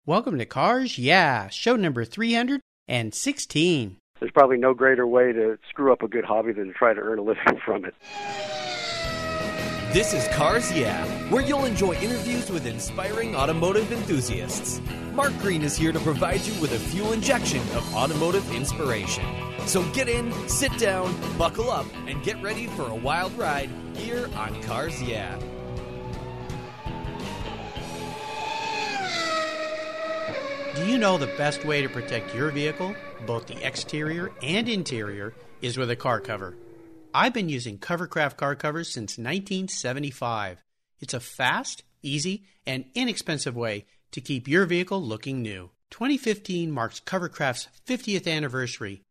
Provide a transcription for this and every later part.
Welcome to Cars Yeah, show number 316. There's probably no greater way to screw up a good hobby than to try to earn a living from it. This is Cars Yeah, where you'll enjoy interviews with inspiring automotive enthusiasts. Mark Green is here to provide you with a fuel injection of automotive inspiration. So get in, sit down, buckle up, and get ready for a wild ride here on Cars Yeah. Do you know the best way to protect your vehicle, both the exterior and interior, is with a car cover? I've been using Covercraft car covers since 1975. It's a fast, easy, and inexpensive way to keep your vehicle looking new. 2015 marks Covercraft's 50th anniversary.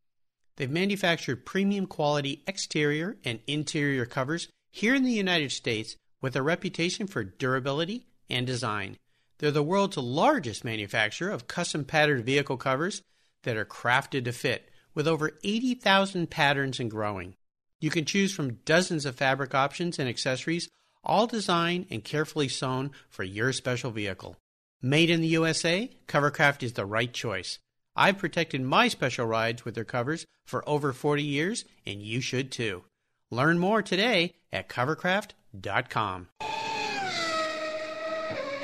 They've manufactured premium quality exterior and interior covers here in the United States with a reputation for durability and design. They're the world's largest manufacturer of custom patterned vehicle covers that are crafted to fit, with over 80,000 patterns and growing. You can choose from dozens of fabric options and accessories, all designed and carefully sewn for your special vehicle. Made in the USA, Covercraft is the right choice. I've protected my special rides with their covers for over 40 years, and you should too. Learn more today at covercraft.com.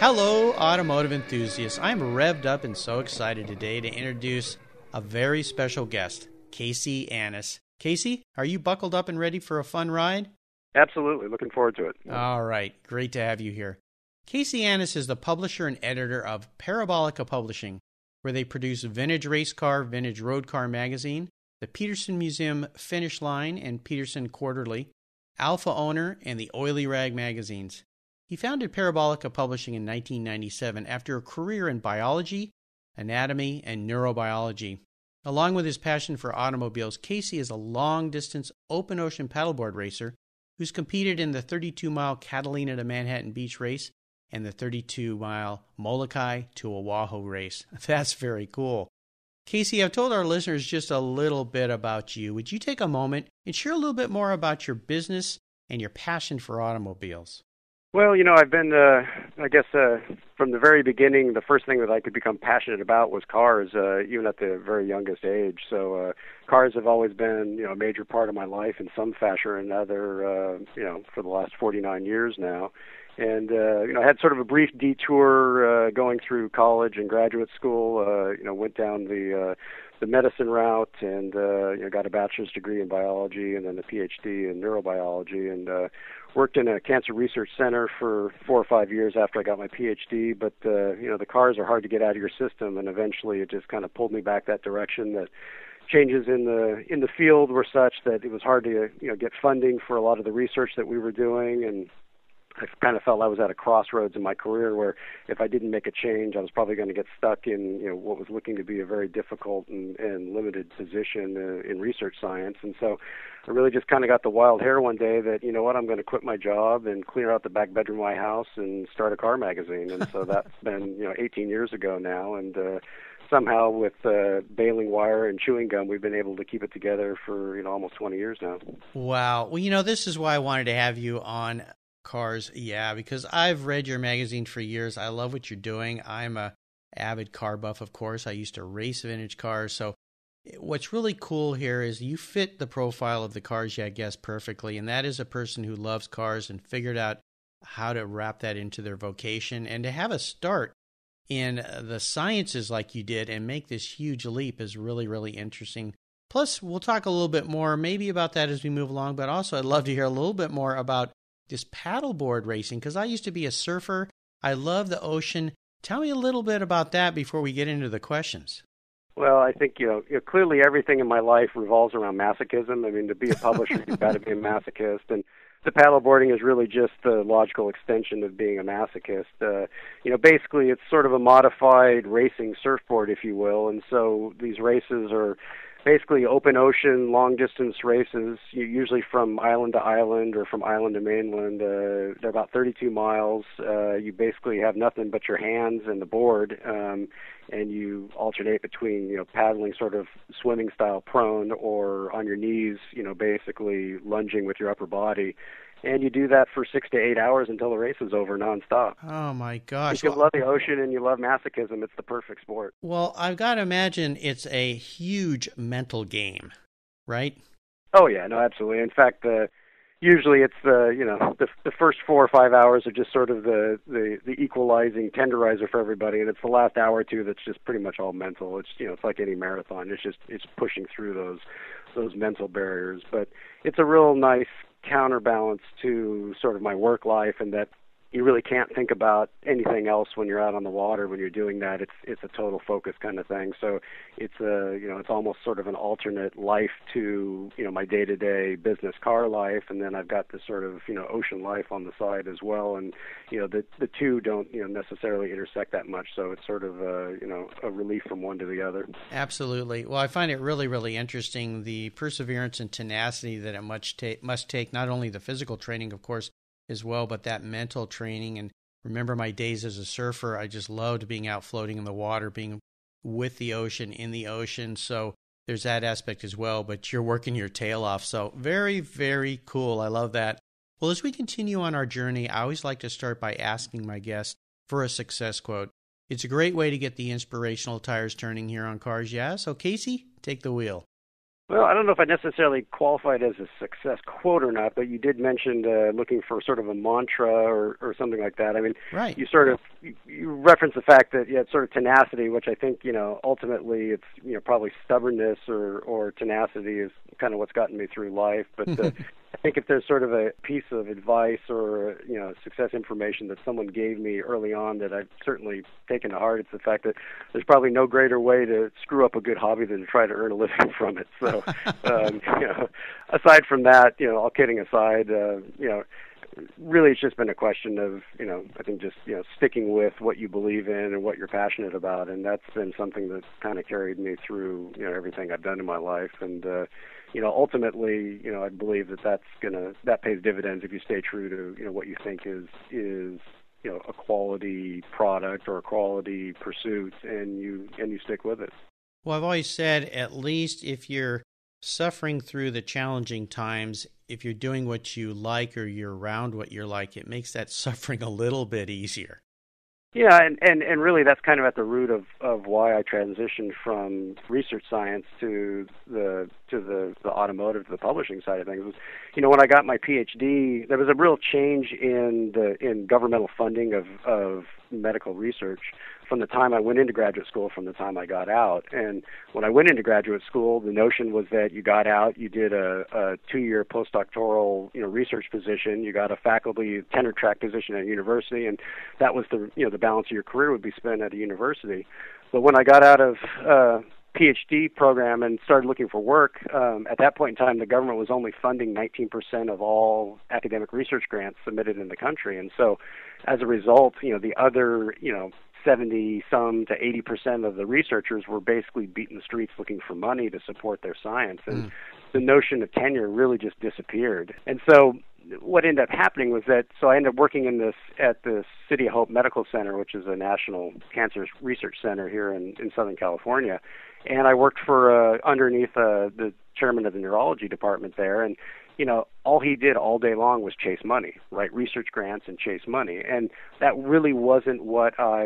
Hello, automotive enthusiasts. I'm revved up and so excited today to introduce a very special guest, Casey Annis. Casey, are you buckled up and ready for a fun ride? Absolutely. Looking forward to it. All right. Great to have you here. Casey Annis is the publisher and editor of Parabolica Publishing, where they produce Vintage Racecar, Vintage Roadcar magazine, the Petersen Museum Finish Line and Petersen Quarterly, Alfa Owner, and the Oily Rag magazines. He founded Parabolica Publishing in 1997 after a career in biology, anatomy, and neurobiology. Along with his passion for automobiles, Casey is a long-distance open-ocean paddleboard racer who's competed in the 32-mile Catalina to Manhattan Beach race and the 32-mile Molokai to Oahu race. That's very cool. Casey, I've told our listeners just a little bit about you. Would you take a moment and share a little bit more about your business and your passion for automobiles? Well, I've been, from the very beginning, the first thing that I could become passionate about was cars, even at the very youngest age. So cars have always been, a major part of my life in some fashion or another, for the last 49 years now. And, I had sort of a brief detour going through college and graduate school, went down the medicine route and, got a bachelor's degree in biology and then a PhD in neurobiology and worked in a cancer research center for 4 or 5 years after I got my PhD. But, the cars are hard to get out of your system, and eventually it just kind of pulled me back that direction. That changes in the field were such that it was hard to, get funding for a lot of the research that we were doing, and I kind of felt I was at a crossroads in my career where if I didn't make a change, I was probably going to get stuck in what was looking to be a very difficult and limited position in research science. And so I really just kind of got the wild hair one day that, I'm going to quit my job and clear out the back bedroom of my house and start a car magazine. And so that's been 18 years ago now. And somehow with baling wire and chewing gum, we've been able to keep it together for almost 20 years now. Wow. Well, this is why I wanted to have you on Cars Yeah, because I've read your magazine for years. I love what you're doing. I'm a avid car buff, of course. I used to race vintage cars. So what's really cool here is you fit the profile of the Cars Yeah guest perfectly, and that is a person who loves cars and figured out how to wrap that into their vocation, and to have a start in the sciences like you did and make this huge leap is really, really interesting. Plus, we'll talk a little bit more maybe about that as we move along, but also I'd love to hear a little bit more about this paddleboard racing, because I used to be a surfer. I love the ocean. Tell me a little bit about that before we get into the questions. Well, I think, clearly everything in my life revolves around masochism. I mean, to be a publisher, you've got to be a masochist. And the paddleboarding is really just the logical extension of being a masochist. Basically it's sort of a modified racing surfboard, if you will. And so these races are basically open ocean, long distance races, usually from island to island or from island to mainland. They're about 32 miles. You basically have nothing but your hands and the board, and you alternate between, paddling sort of swimming style prone or on your knees, basically lunging with your upper body. and you do that for 6 to 8 hours until the race is over nonstop. Oh, my gosh. If you love the ocean and you love masochism, it's the perfect sport. Well, I've got to imagine it's a huge mental game, right? Oh, yeah, no, absolutely. In fact, usually it's the first 4 or 5 hours are just sort of the equalizing tenderizer for everybody, and it's the last hour or two that's just pretty much all mental. It's it's like any marathon. It's pushing through those mental barriers. But it's a real nice counterbalance to sort of my work life, and that you really can't think about anything else when you're out on the water. When you're doing that, it's a total focus kind of thing. So it's it's almost sort of an alternate life to my day-to-day business car life, and then I've got this sort of ocean life on the side as well. And the two don't necessarily intersect that much. So it's sort of a relief from one to the other. Absolutely. Well, I find it really, really interesting, the perseverance and tenacity that it must take, not only the physical training, of course, as well, but that mental training. And remember my days as a surfer, I just loved being out floating in the water, being with the ocean, in the ocean. So there's that aspect as well, but you're working your tail off. So very, very cool. I love that. Well, as we continue on our journey, I always like to start by asking my guests for a success quote. It's a great way to get the inspirational tires turning here on Cars Yeah. So Casey, take the wheel. Well, I don't know if I necessarily qualified as a success quote or not, but you did mention looking for sort of a mantra or something like that. I mean, right. You referenced the fact that it's sort of tenacity, which I think ultimately it's probably stubbornness or tenacity is kind of what's gotten me through life. But I think if there's sort of a piece of advice or success information that someone gave me early on that I've certainly taken to heart, it's the fact that there's probably no greater way to screw up a good hobby than to try to earn a living from it. So, aside from that, all kidding aside, really it's just been a question of, I think just, sticking with what you believe in and what you're passionate about. And that's been something that's kind of carried me through, everything I've done in my life. And, ultimately, I believe that pays dividends if you stay true to, what you think is a quality product or a quality pursuit, and you stick with it. Well, I've always said, at least if you're suffering through the challenging times, if you're doing what you like or you're around what you like, it makes that suffering a little bit easier. Yeah, and really that's kind of at the root of why I transitioned from research science to the automotive, to the publishing side of things. When I got my PhD, there was a real change in governmental funding of medical research from the time I went into graduate school, from the time I got out. And when I went into graduate school, the notion was that you got out, you did a 2-year postdoctoral research position, you got a faculty tenure track position at a university, and that was the balance of your career would be spent at a university. But when I got out of PhD program and started looking for work, at that point in time, the government was only funding 19% of all academic research grants submitted in the country. And so as a result, the other, 70-some to 80% of the researchers were basically beating the streets looking for money to support their science. And the notion of tenure really just disappeared. And so what ended up happening was that, I ended up working at the City of Hope Medical Center, which is a national cancer research center here in Southern California. And I worked for underneath the chairman of the neurology department there. And, all he did all day long was chase money, write research grants and chase money. And that really wasn't what I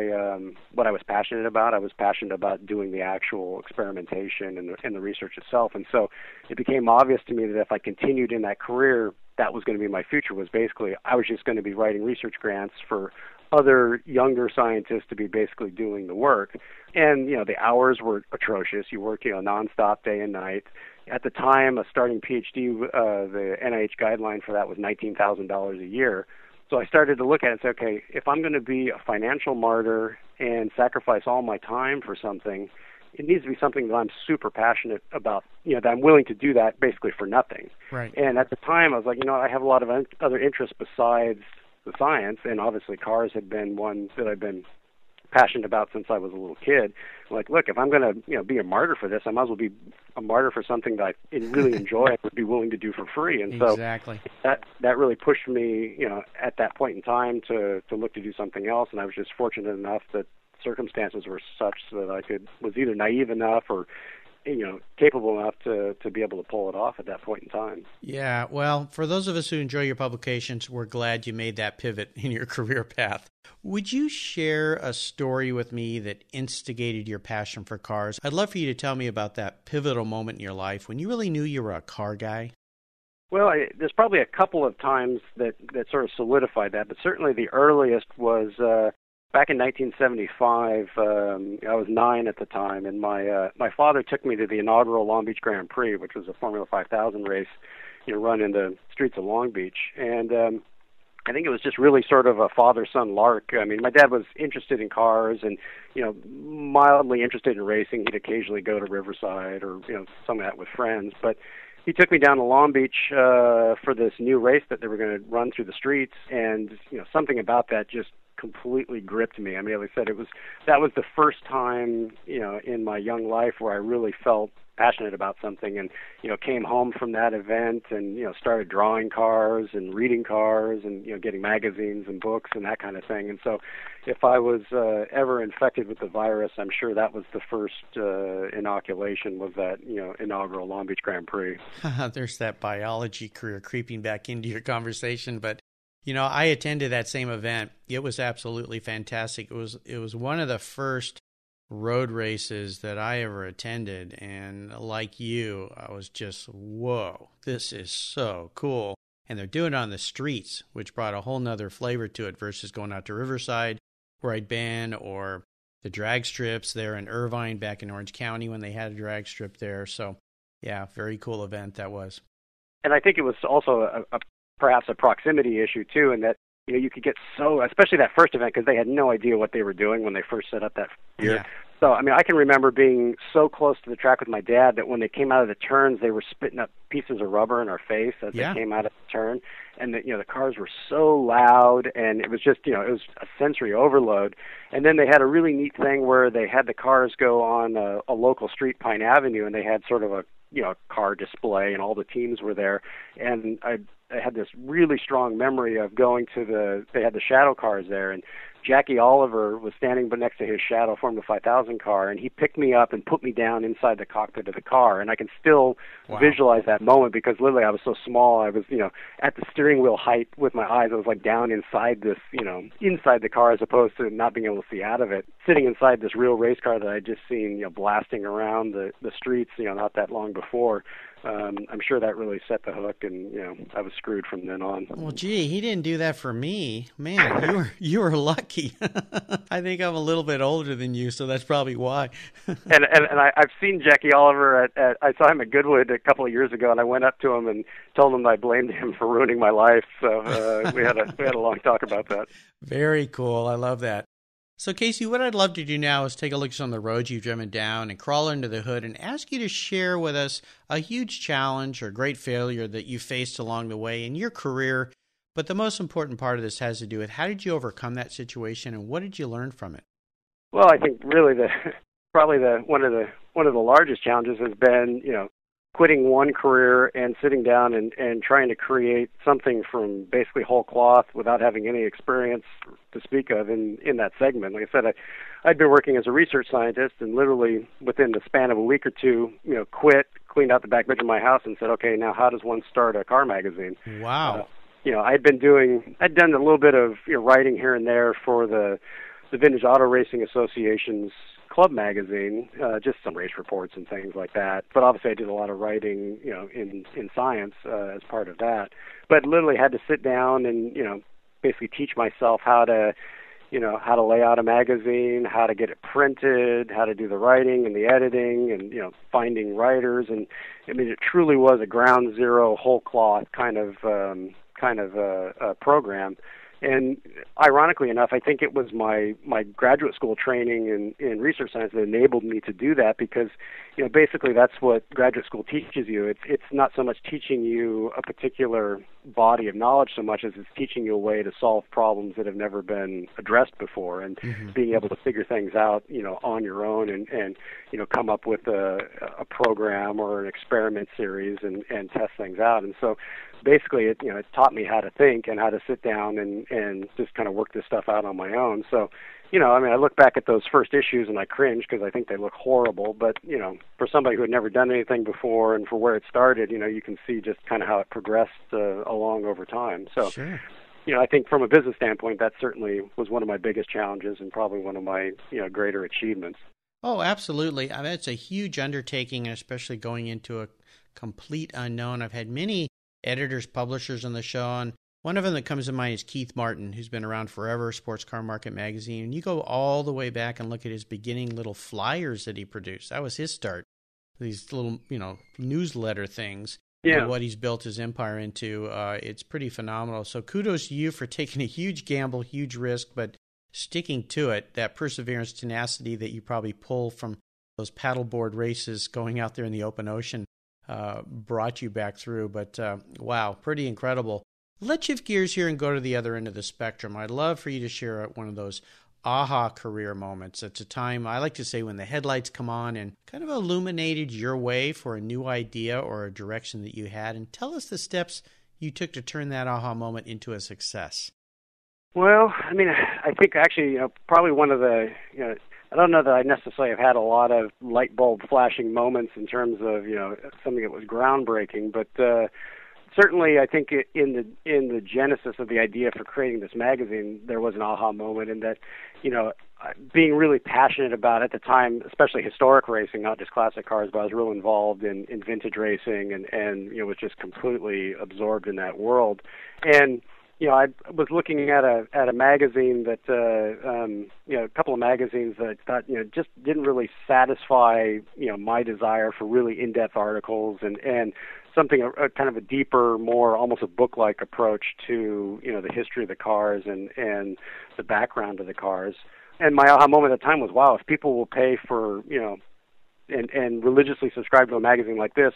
was passionate about. I was passionate about doing the actual experimentation and the research itself. And so it became obvious to me that if I continued in that career, that was going to be my future. Was basically I was just going to be writing research grants for other younger scientists to be basically doing the work. And, the hours were atrocious. You work, nonstop, day and night. At the time, a starting PhD, the NIH guideline for that was $19,000 a year. So I started to look at it and say, okay, if I'm going to be a financial martyr and sacrifice all my time for something, it needs to be something that I'm super passionate about, that I'm willing to do that basically for nothing. Right. And at the time, I was like, I have a lot of other interests besides the science, and obviously cars had been one that I've been passionate about since I was a little kid. I'm like, look, if I'm going to be a martyr for this, I might as well be a martyr for something that I really enjoy and would be willing to do for free. And exactly. So that really pushed me, at that point in time to look to do something else. And I was just fortunate enough that circumstances were such that I was either naive enough or capable enough to be able to pull it off at that point in time. Yeah, well, for those of us who enjoy your publications, we're glad you made that pivot in your career path. Would you share a story with me that instigated your passion for cars? I'd love for you to tell me about that pivotal moment in your life when you really knew you were a car guy. Well, there's probably a couple of times that sort of solidified that, but certainly the earliest was back in 1975. I was 9 at the time, and my father took me to the inaugural Long Beach Grand Prix, which was a Formula 5000 race, run in the streets of Long Beach. And I think it was just really sort of a father-son lark. I mean, my dad was interested in cars and, mildly interested in racing. He'd occasionally go to Riverside or, some of that with friends. But he took me down to Long Beach for this new race that they were going to run through the streets. And, something about that just completely gripped me. I mean, like I said, that was the first time, in my young life where I really felt passionate about something, and came home from that event and started drawing cars and reading cars and getting magazines and books and that kind of thing. And so if I was ever infected with the virus, I'm sure that was the first inoculation, was that inaugural Long Beach Grand Prix. There's that biology career creeping back into your conversation, but I attended that same event. It was absolutely fantastic. It was one of the first road races that I ever attended, and like you, I was just, whoa, this is so cool. And they're doing it on the streets, which brought a whole nother flavor to it versus going out to Riverside, where I'd been, or the drag strips there in Irvine back in Orange County when they had a drag strip there. So, yeah, very cool event that was. And I think it was also perhaps a proximity issue, too, in that you could get so, especially that first event, because they had no idea what they were doing when they first set up that year. Yeah. So, I mean, I can remember being so close to the track with my dad that when they came out of the turns, they were spitting up pieces of rubber in our face as they came out of the turn. And, the cars were so loud, and it was just, it was a sensory overload. And then they had a really neat thing where they had the cars go on a local street, Pine Avenue, and they had sort of a car display, and all the teams were there. And I had this really strong memory of going to they had the shadow cars there, and Jackie Oliver was standing next to his shadow Formula 5000 car, and he picked me up and put me down inside the cockpit of the car. And I can still visualize that moment, because literally I was so small. I was, at the steering wheel height with my eyes. I was like down inside this, inside the car, as opposed to not being able to see out of it. Sitting inside this real race car that I'd just seen, blasting around the streets, not that long before. I'm sure that really set the hook, and I was screwed from then on. Well, gee, he didn't do that for me, man. You were lucky. I think I'm a little bit older than you, so that's probably why. and I've seen Jackie Oliver I saw him at Goodwood a couple of years ago, and I went up to him and told him I blamed him for ruining my life. So we had a long talk about that. Very cool. I love that. So, Casey, what I'd love to do now is take a look at some of the roads you've driven down and crawl under the hood and ask you to share with us a huge challenge or great failure that you faced along the way in your career. But the most important part of this has to do with how did you overcome that situation and what did you learn from it? Well, I think really probably one of the largest challenges has been, quitting one career and sitting down and trying to create something from basically whole cloth without having any experience to speak of in that segment. Like I said, I'd been working as a research scientist, and literally within the span of a week or two, quit, cleaned out the back bedroom of my house, and said, okay, now how does one start a car magazine? Wow. I'd done a little bit of writing here and there for the Vintage Auto Racing Association's club magazine, just some race reports and things like that. But obviously I did a lot of writing, in science as part of that. But literally had to sit down and, basically teach myself how to lay out a magazine, how to get it printed, how to do the writing and the editing, and, finding writers. And I mean, it truly was a ground zero, whole cloth kind of program. And ironically enough, I think it was my graduate school training in research science that enabled me to do that, because, basically that's what graduate school teaches you. It's not so much teaching you a particular body of knowledge so much as it's teaching you a way to solve problems that have never been addressed before, and being able to figure things out, on your own, and come up with a program or an experiment series and test things out. And so basically it taught me how to think and how to sit down and just kind of work this stuff out on my own. So I look back at those first issues and I cringe because I think they look horrible. But, for somebody who had never done anything before and for where it started, you can see just kind of how it progressed along over time. So, sure. I think from a business standpoint, that certainly was one of my biggest challenges and probably one of my, greater achievements. Oh, absolutely. I mean, it's a huge undertaking, especially going into a complete unknown. I've had many editors, publishers on the show, and one of them that comes to mind is Keith Martin, who's been around forever, Sports Car Market Magazine. And you go all the way back and look at his beginning little flyers that he produced. That was his start. These little, newsletter things. Yeah. What he's built his empire into. It's pretty phenomenal. So kudos to you for taking a huge gamble, huge risk, but sticking to it. That perseverance, tenacity that you probably pull from those paddleboard races going out there in the open ocean brought you back through. But wow, pretty incredible. Let's shift gears here and go to the other end of the spectrum. I'd love for you to share one of those aha career moments. It's a time, I like to say, when the headlights come on and kind of illuminated your way for a new idea or a direction that you had. And tell us the steps you took to turn that aha moment into a success. Well, I think actually, probably one of the, I don't know that I necessarily have had a lot of light bulb flashing moments in terms of, something that was groundbreaking, but certainly, I think in the genesis of the idea for creating this magazine, there was an aha moment in that, being really passionate about at the time, especially historic racing, not just classic cars, but I was real involved in vintage racing and was just completely absorbed in that world. And I was looking at a magazine that a couple of magazines that I thought just didn't really satisfy my desire for really in-depth articles and something a kind of a deeper, more almost a book-like approach to the history of the cars and the background of the cars. And my aha moment at the time was, wow, if people will pay for and religiously subscribe to a magazine like this,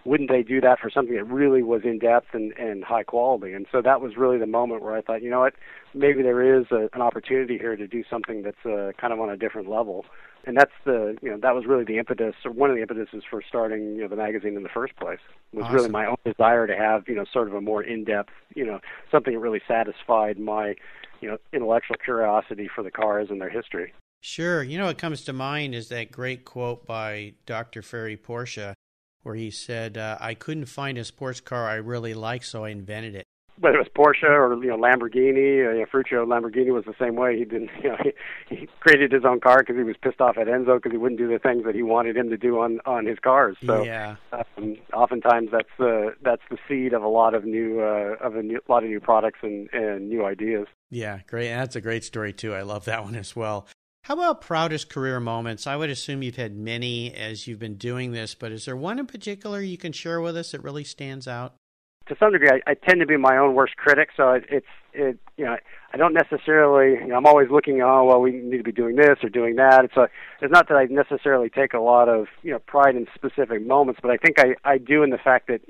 wouldn't they do that for something that really was in depth and high quality? And so that was really the moment where I thought, you know what, maybe there is an opportunity here to do something that's kind of on a different level. And that's that was really the impetus, or one of the impetuses for starting, the magazine in the first place. Was Awesome. Really my own desire to have, sort of a more in-depth, something that really satisfied my, intellectual curiosity for the cars and their history. Sure. What comes to mind is that great quote by Dr. Ferry Porsche, where he said, I couldn't find a sports car I really liked, so I invented it. Whether it was Porsche or Lamborghini, Ferruccio Lamborghini was the same way. He didn't, he created his own car because he was pissed off at Enzo because he wouldn't do the things that he wanted him to do on his cars. So yeah. Oftentimes that's the seed of a lot of new products and new ideas. Yeah, great. And that's a great story too. I love that one as well. How about proudest career moments? I would assume you've had many as you've been doing this, but is there one in particular you can share with us that really stands out? To some degree, I tend to be my own worst critic, so I don't necessarily, I'm always looking, we need to be doing this or doing that. It's not that I necessarily take a lot of, pride in specific moments, but I think I do in the fact that,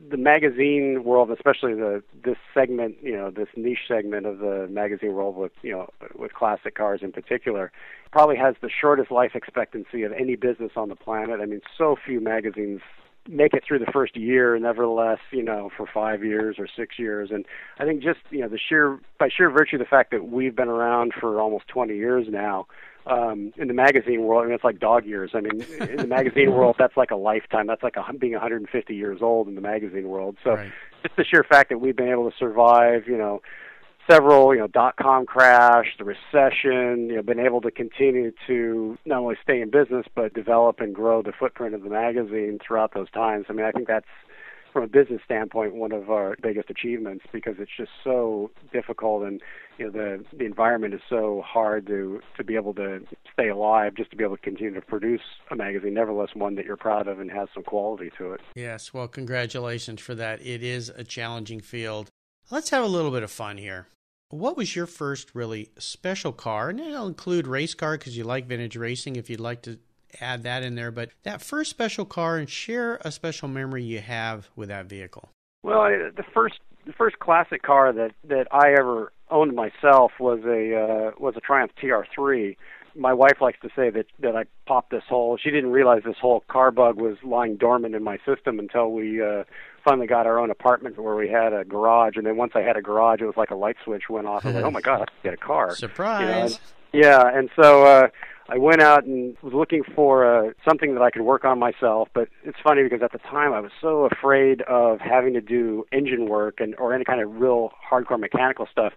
the magazine world, especially this segment, this niche segment of the magazine world with classic cars in particular, probably has the shortest life expectancy of any business on the planet. I mean, so few magazines make it through the first year, nevertheless, for 5 years or 6 years. And I think just, by sheer virtue of the fact that we've been around for almost 20 years now, in the magazine world, it's like dog years. I mean, in the magazine world, that's like a lifetime. That's like being 150 years old in the magazine world. So right. Just the sheer fact that we've been able to survive, several, dot-com crash, the recession, been able to continue to not only stay in business, but develop and grow the footprint of the magazine throughout those times. I mean, I think that's, from a business standpoint, one of our biggest achievements because it's just so difficult and, the environment is so hard to be able to stay alive, just to be able to continue to produce a magazine, nevertheless one that you're proud of and has some quality to it. Yes, well, congratulations for that. It is a challenging field. Let's have a little bit of fun here. What was your first really special car? And it'll include race car because you like vintage racing if you'd like to add that in there. But that first special car, and share a special memory you have with that vehicle. Well, the first classic car that I ever owned myself was a Triumph TR3. my wife likes to say that I popped this hole. She didn't realize this whole car bug was lying dormant in my system until we finally got our own apartment where we had a garage. And then once I had a garage, it was like a light switch went off. I was like, oh my God, I can get a car. Surprise. And so I went out and was looking for something that I could work on myself. But it's funny because at the time I was so afraid of having to do engine work or any kind of real hardcore mechanical stuff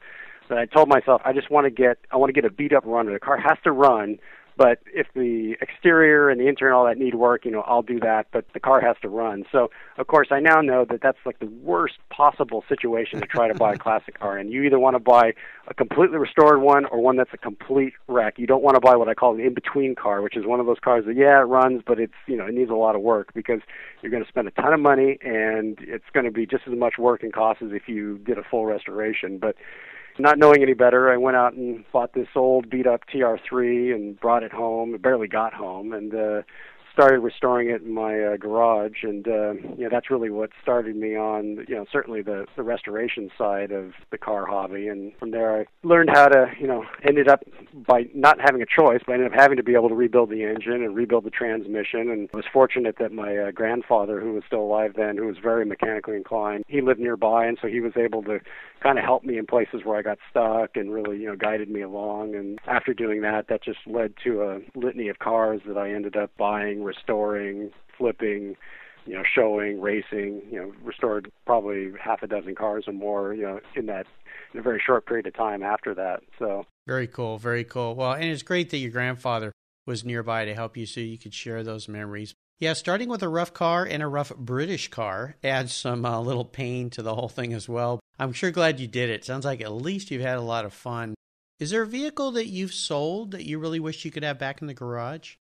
that I told myself I want to get a beat up runner. The car has to run, but if the exterior and the interior and all that need work, I'll do that, but the car has to run. So, of course, I now know that that's like the worst possible situation to try to buy a classic car. And you either want to buy a completely restored one or one that's a complete wreck. You don't want to buy what I call an in-between car, which is one of those cars that, it runs, but it needs a lot of work because you're going to spend a ton of money and it's going to be just as much work and cost as if you did a full restoration. But not knowing any better, I went out and bought this old beat-up TR3 and brought it home. It barely got home, and started restoring it in my garage. And that's really what started me on, certainly the restoration side of the car hobby. And from there, I learned how to, ended up by not having a choice, but I ended up having to be able to rebuild the engine and rebuild the transmission. And I was fortunate that my grandfather, who was still alive then, who was very mechanically inclined, he lived nearby, and so he was able to kind of helped me in places where I got stuck and really, guided me along. And after doing that, that just led to a litany of cars that I ended up buying, restoring, flipping, showing, racing, restored probably half a dozen cars or more, in a very short period of time after that. So very cool, very cool. Well, and it's great that your grandfather was nearby to help you so you could share those memories. Yeah, starting with a rough car and a rough British car adds some little pain to the whole thing as well. I'm sure glad you did it. Sounds like at least you've had a lot of fun. Is there a vehicle that you've sold that you really wish you could have back in the garage?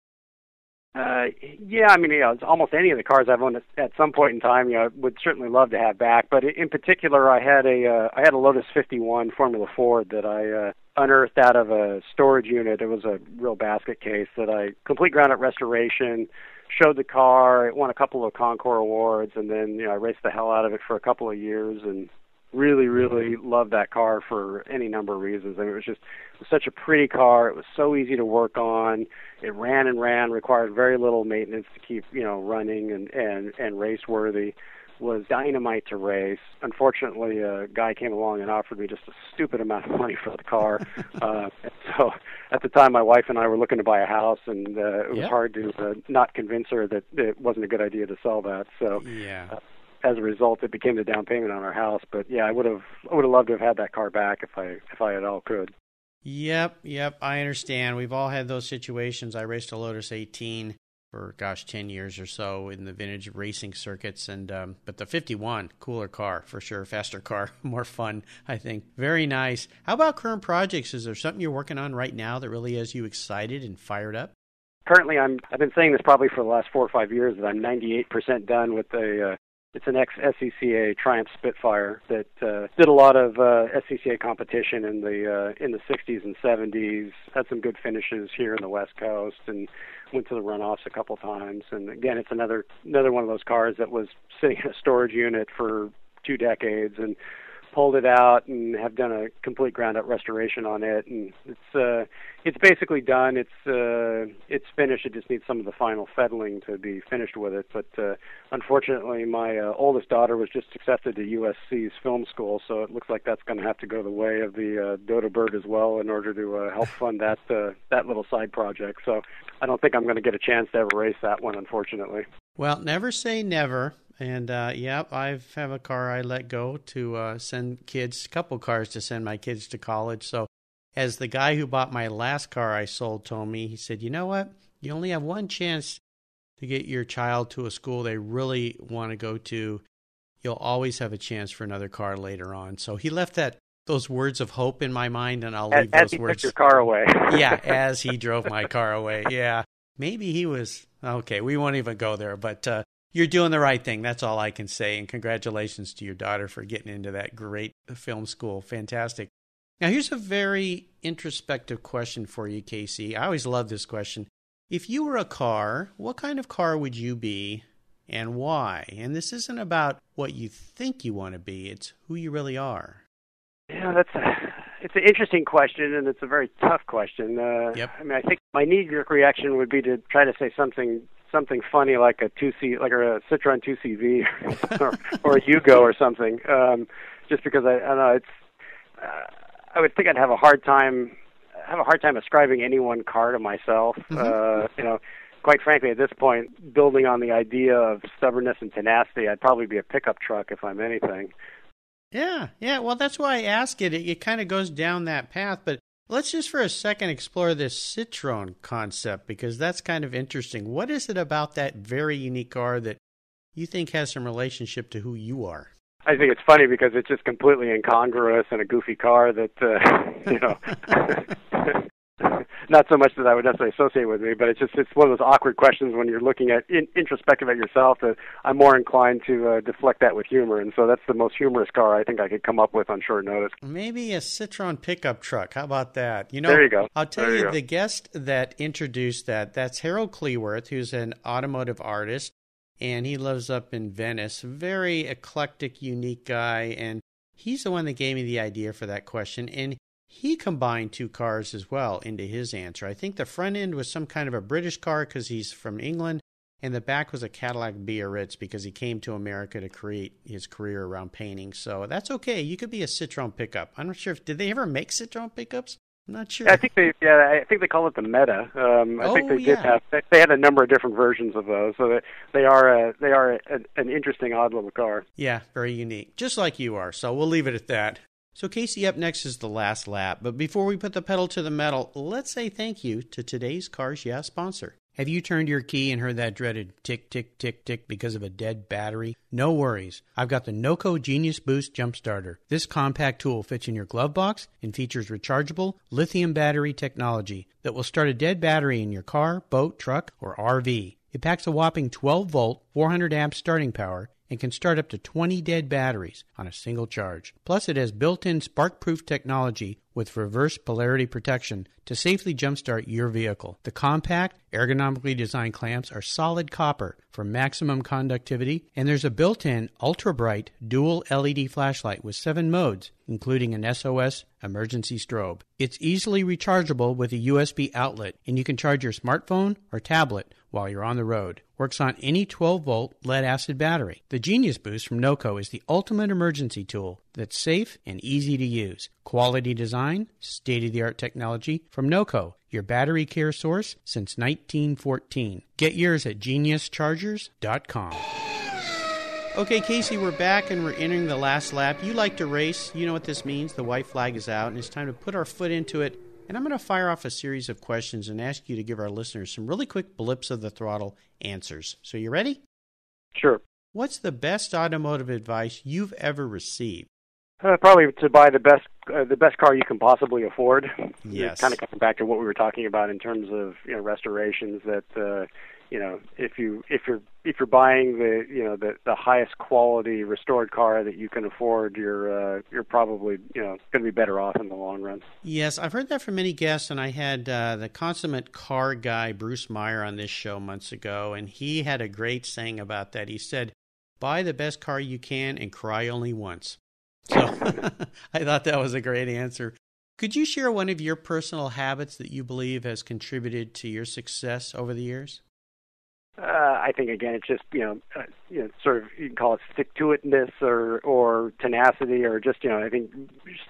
It's almost any of the cars I've owned at some point in time, would certainly love to have back. But in particular, I had a Lotus 51 Formula Ford that I unearthed out of a storage unit. It was a real basket case that I complete ground-up restoration. Showed the car. It won a couple of Concours awards, and then I raced the hell out of it for a couple of years, and really, really loved that car for any number of reasons. I mean, it was such a pretty car. It was so easy to work on. It ran and ran, required very little maintenance to keep running and race worthy. Was dynamite to race. Unfortunately, a guy came along and offered me just a stupid amount of money for the car. So at the time, my wife and I were looking to buy a house, and it was hard to not convince her that it wasn't a good idea to sell that. So as a result, it became the down payment on our house. But I would have loved to have had that car back if I at all could. Yep, I understand. We've all had those situations. I raced a Lotus 18 for 10 years or so in the vintage racing circuits, and but the 51, cooler car for sure, faster car, more fun, I think. Very nice. How about current projects? Is there something you're working on right now that really has you excited and fired up? Currently, I've been saying this probably for the last 4 or 5 years that I'm 98% done with it's an ex-SCCA Triumph Spitfire that did a lot of SCCA competition in the 60s and 70s, had some good finishes here in the West Coast, and went to the runoffs a couple times. And again, it's another one of those cars that was sitting in a storage unit for 2 decades, and pulled it out and have done a complete ground-up restoration on it, and it's basically done. It's finished. It just needs some of the final fettling to be finished with it. But unfortunately, my oldest daughter was just accepted to USC's film school, so it looks like that's going to have to go the way of the Dodo Bird as well in order to help fund that little side project. So I don't think I'm going to get a chance to ever race that one, unfortunately. Well, never say never. And, I have a car I let go to send kids, a couple cars to send my kids to college. So as the guy who bought my last car I sold told me, he said, you know what? You only have one chance to get your child to a school they really want to go to. You'll always have a chance for another car later on. So he left those words of hope in my mind, and I'll leave those words. As he took your car away. Yeah, as he drove my car away. Yeah. Maybe he was, okay, we won't even go there, but you're doing the right thing. That's all I can say. And congratulations to your daughter for getting into that great film school. Fantastic. Now, here's a very introspective question for you, Casey. I always love this question. If you were a car, what kind of car would you be and why? And this isn't about what you think you want to be. It's who you really are. Yeah, It's an interesting question, and it's a very tough question. Yep. I mean, I think my knee-jerk reaction would be to try to say something funny like a Citroen 2CV or a Yugo or something. Just because I don't know, I would think I'd have a hard time ascribing any one car to myself. Mm-hmm. Quite frankly, at this point, building on the idea of stubbornness and tenacity, I'd probably be a pickup truck if I'm anything. Yeah. Well, that's why I ask it. It kind of goes down that path. But let's just for a second explore this Citroen concept, because that's kind of interesting. What is it about that very unique car that you think has some relationship to who you are? I think it's funny because it's just completely incongruous and a goofy car that, not so much that I would necessarily associate with me, but it's one of those awkward questions when you're looking at introspective at yourself that I'm more inclined to deflect that with humor, and so that's the most humorous car I think I could come up with on short notice. Maybe a Citroen pickup truck. How about that? There you go. I'll tell you, the guest that introduced that's Harold Cleworth, who's an automotive artist, and he lives up in Venice. Very eclectic, unique guy, and he's the one that gave me the idea for that question, and he combined two cars as well into his answer. I think the front end was some kind of a British car because he's from England, and the back was a Cadillac Biarritz because he came to America to create his career around painting. So that's okay. You could be a Citroen pickup. I'm not sure did they ever make Citroen pickups? I'm not sure. I think they call it the Meta. I think they did have. They had a number of different versions of those, so they are an interesting, odd little car. Yeah, very unique, just like you are. So we'll leave it at that. So, Casey, up next is the last lap. But before we put the pedal to the metal, let's say thank you to today's Cars Yeah sponsor. Have you turned your key and heard that dreaded tick, tick, tick, tick because of a dead battery? No worries. I've got the NOCO Genius Boost Jump Starter. This compact tool fits in your glove box and features rechargeable lithium battery technology that will start a dead battery in your car, boat, truck, or RV. It packs a whopping 12-volt, 400-amp starting power and can start up to 20 dead batteries on a single charge. Plus, it has built-in spark-proof technology with reverse polarity protection to safely jumpstart your vehicle. The compact, ergonomically designed clamps are solid copper for maximum conductivity, and there's a built-in ultra-bright dual LED flashlight with 7 modes, including an SOS emergency strobe. It's easily rechargeable with a USB outlet, and you can charge your smartphone or tablet while you're on the road. Works on any 12-volt lead-acid battery. The Genius Boost from NOCO is the ultimate emergency tool that's safe and easy to use. Quality design, state-of-the-art technology from NOCO, your battery care source since 1914. Get yours at geniuschargers.com. Okay, Casey, we're back and we're entering the last lap. You like to race. You know what this means. The white flag is out, and it's time to put our foot into it. And I'm going to fire off a series of questions and ask you to give our listeners some really quick blips of the throttle answers. So you ready? Sure. What's the best automotive advice you've ever received? Probably to buy the best car you can possibly afford. Yes. Kind of coming back to what we were talking about in terms of restorations. That if you're buying the highest quality restored car that you can afford, you're probably going to be better off in the long run. Yes, I've heard that from many guests, and I had the consummate car guy Bruce Meyer on this show months ago, and he had a great saying about that. He said, "Buy the best car you can and cry only once." So I thought that was a great answer. Could you share one of your personal habits that you believe has contributed to your success over the years? I think again, it's just sort of, you can call it stick-to-itness or tenacity, or just I think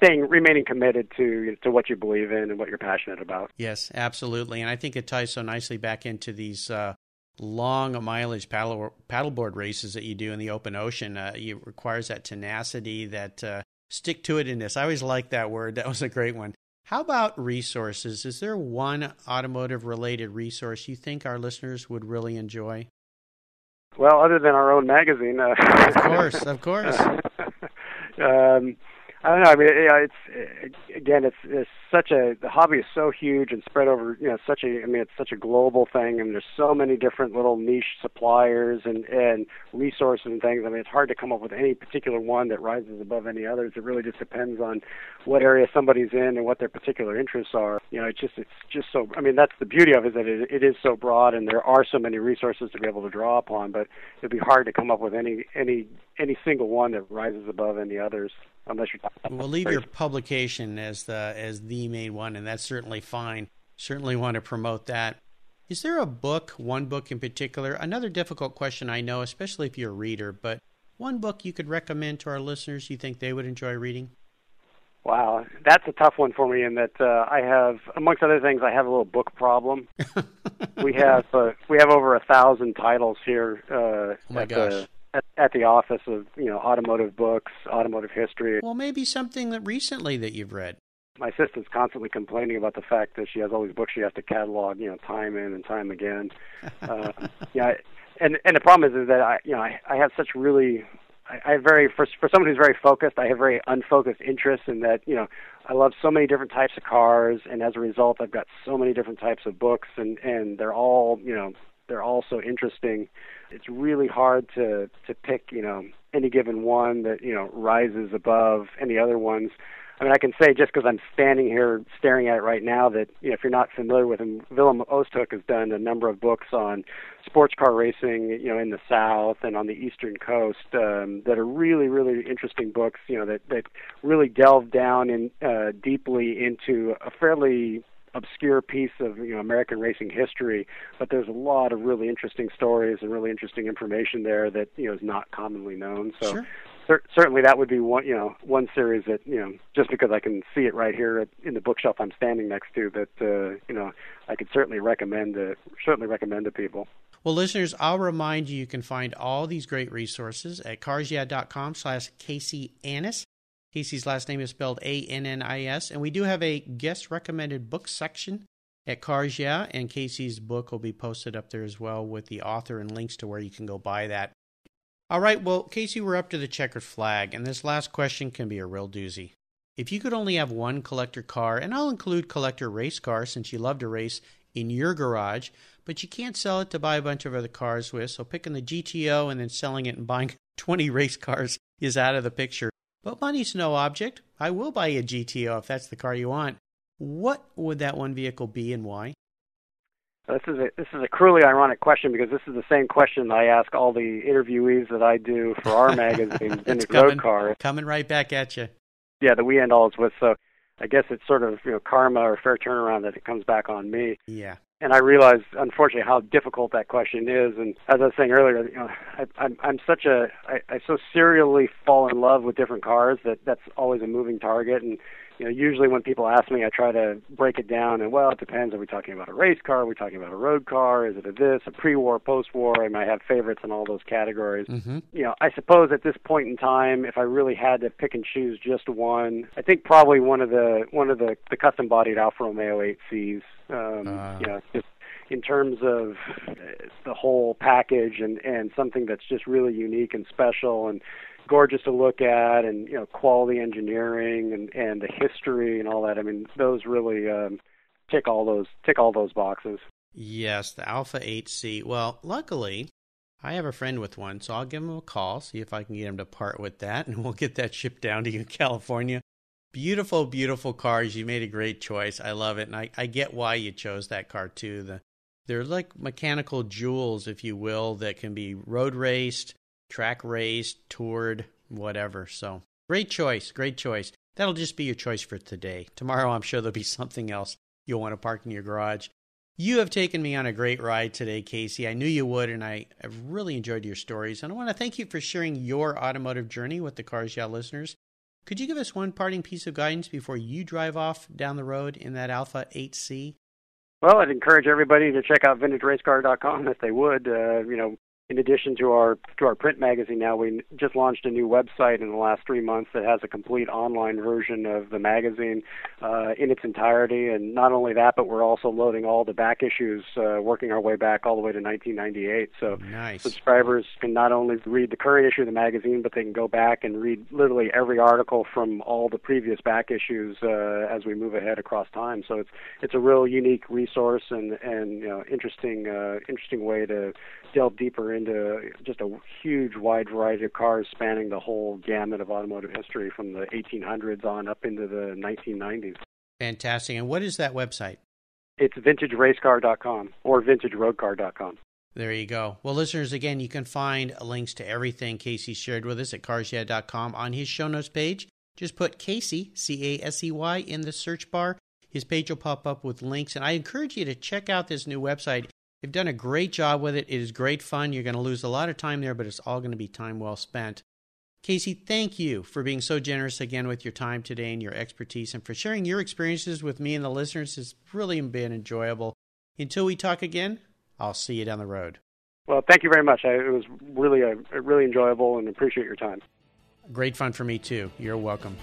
remaining committed to what you believe in and what you're passionate about. Yes, absolutely, and I think it ties so nicely back into these long mileage paddleboard races that you do in the open ocean. It requires that tenacity, that stick-to-itness. I always like that word. That was a great one. How about resources? Is there one automotive-related resource you think our listeners would really enjoy? Well, other than our own magazine. Of course. I don't know. I mean, it's the hobby is so huge and spread over, it's such a global thing, and there's so many different little niche suppliers and resources and things. I mean, it's hard to come up with any particular one that rises above any others. It really just depends on what area somebody's in and what their particular interests are. It's just so, that's the beauty of it, is that it is so broad, and there are so many resources to be able to draw upon, but it'd be hard to come up with any single one that rises above any others, unless you're talking about. We'll leave your publication as the main one, and that's certainly fine. Certainly want to promote that. Is there one book in particular? Another difficult question, I know, especially if you're a reader, but one book you could recommend to our listeners you think they would enjoy reading? Wow, that's a tough one for me in that I have, amongst other things, I have a little book problem. We have over 1,000 titles here at the office of automotive books, automotive history. Well, maybe something that recently that you've read. My assistant's constantly complaining about the fact that she has all these books she has to catalog, time in and time again. And the problem is that I have such really. For someone who's very focused, I have very unfocused interests in that, I love so many different types of cars, and as a result, I've got so many different types of books, and they're all so interesting. It's really hard to pick, any given one that, rises above any other ones. I mean, I can say just because I'm standing here staring at it right now that, if you're not familiar with him, Willem Oosthoek has done a number of books on sports car racing, in the South and on the Eastern Coast that are really, really interesting books, that really delve down deeply into a fairly obscure piece of American racing history, but there's a lot of really interesting stories and really interesting information there that is not commonly known. So. Sure. Certainly, that would be one series that just because I can see it right here in the bookshelf I'm standing next to, that I could certainly recommend to people. Well, listeners, I'll remind you can find all these great resources at carsyeah.com/Casey Annis. Casey's last name is spelled Annis, and we do have a guest recommended book section at Cars Yeah, and Casey's book will be posted up there as well with the author and links to where you can go buy that. All right, well, Casey, we're up to the checkered flag, and this last question can be a real doozy. If you could only have one collector car, and I'll include collector race car since you love to race, in your garage, but you can't sell it to buy a bunch of other cars with, so picking the GTO and then selling it and buying 20 race cars is out of the picture. But money's no object. I will buy you a GTO if that's the car you want. What would that one vehicle be and why? This is a cruelly ironic question because this is the same question I ask all the interviewees that I do for our magazine, Vintage Roadcar. Coming right back at you. Yeah, that we end all with. So I guess it's sort of karma or fair turnaround that it comes back on me. Yeah. And I realize, unfortunately, how difficult that question is. And as I was saying earlier, I so serially fall in love with different cars that's always a moving target. And usually when people ask me, I try to break it down. And it depends. Are we talking about a race car? Are we talking about a road car? Is it a pre-war, post-war? I might have favorites in all those categories. Mm-hmm. I suppose at this point in time, if I really had to pick and choose just one, I think probably one of the custom-bodied Alfa Romeo 8Cs. Just in terms of the whole package and something that's just really unique and special and gorgeous to look at, and quality engineering and the history and all that. I mean, those really tick all those boxes. Yes, the Alfa 8C. Well, luckily, I have a friend with one, so I'll give him a call, see if I can get him to part with that, and we'll get that shipped down to you in California. Beautiful, beautiful cars. You made a great choice. I love it, and I get why you chose that car too. They're like mechanical jewels, if you will, that can be road raced, track raced, toured, whatever. So great choice, great choice. That'll just be your choice for today. Tomorrow, I'm sure there'll be something else you'll want to park in your garage. You have taken me on a great ride today, Casey. I knew you would, and I have really enjoyed your stories. And I want to thank you for sharing your automotive journey with the Cars Yeah listeners. Could you give us one parting piece of guidance before you drive off down the road in that Alfa 8C? Well, I'd encourage everybody to check out VintageRacecar.com if they would. In addition to our print magazine now, we just launched a new website in the last 3 months that has a complete online version of the magazine in its entirety. And not only that, but we're also loading all the back issues, working our way back all the way to 1998. So nice. Subscribers can not only read the current issue of the magazine, but they can go back and read literally every article from all the previous back issues as we move ahead across time. So it's a real unique resource and interesting way to delve deeper into just a huge wide variety of cars spanning the whole gamut of automotive history from the 1800s on up into the 1990s. Fantastic. And what is that website? It's vintageracecar.com or vintageroadcar.com. There you go. Well, listeners, again, you can find links to everything Casey shared with us at carsyeah.com on his show notes page. Just put Casey, C-A-S-E-Y, in the search bar. His page will pop up with links. And I encourage you to check out this new website. They've done a great job with it. It is great fun. You're going to lose a lot of time there, but it's all going to be time well spent. Casey, thank you for being so generous again with your time today and your expertise, and for sharing your experiences with me and the listeners. It's really been enjoyable. Until we talk again, I'll see you down the road. Well, thank you very much. It was really enjoyable, and appreciate your time. Great fun for me, too. You're welcome.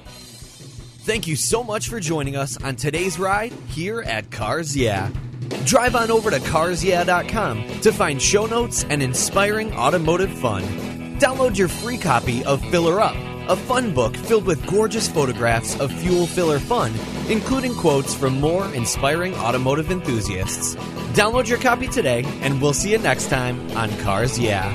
Thank you so much for joining us on today's ride here at Cars Yeah. Drive on over to carsyeah.com to find show notes and inspiring automotive fun. Download your free copy of Filler Up, a fun book filled with gorgeous photographs of fuel filler fun, including quotes from more inspiring automotive enthusiasts. Download your copy today, and we'll see you next time on Cars Yeah.